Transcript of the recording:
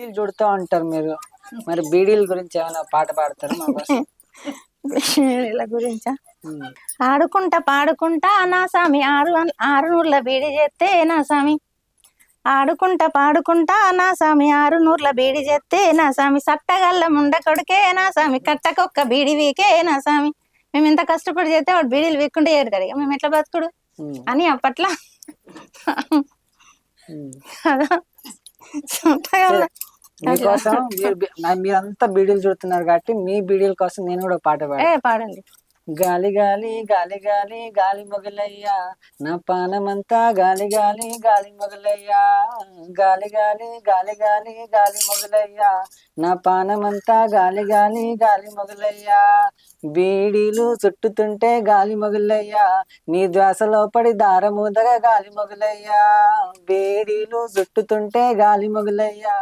బీడీలు చుడుతూ ఉంటారు మీరు. మరి బీడీల గురించి ఏమైనా పాట పాడతారా మా కోసం? వీళ్ళ గురించా? హ్మ్. ఆడుకుంటా పాడుకుంటా నా సామి ఆరు నూర్ల బీడి చేస్తే నా సామి, ఆడుకుంటా పాడుకుంటా నా సామి ఆరు నూర్ల బీడి చేస్తే నా సామి, సట్టగల్ల ముండ కొడుకే నా సామి కట్టకొక్క బీడి వీకే నా సామి. మేము ఎంత కష్టపడి చేస్తే వాడు బీడీలు వీక్కుంటే ఏరుతాడు, ఇక మేము ఎట్లా బతుకుడు అని అప్పట్లో కదా. సట్టగల్ల మీకోసం మీరంతా బీడీలు చుడుతున్నారు కాబట్టి మీ బీడీల కోసం నేను కూడా ఒక పాట పాడతాను. పాడండి. గాలి గాలి గాలి గాలి గాలి మొగలయ్యా, నా పానమంతా గాలి గాలి గాలి మొగలయ్యా. గాలి గాలి గాలి గాలి గాలి మొగలయ్యా, నా పానమంతా గాలి గాలి గాలి మొగలయ్యా. బీడీలు చుట్టుతుంటే గాలి మొగలయ్యా, నీ శ్వాసలో పడి దారముదగా గాలి మొగలయ్యా. బీడీలు చుట్టుతుంటే గాలి మొగలయ్యా,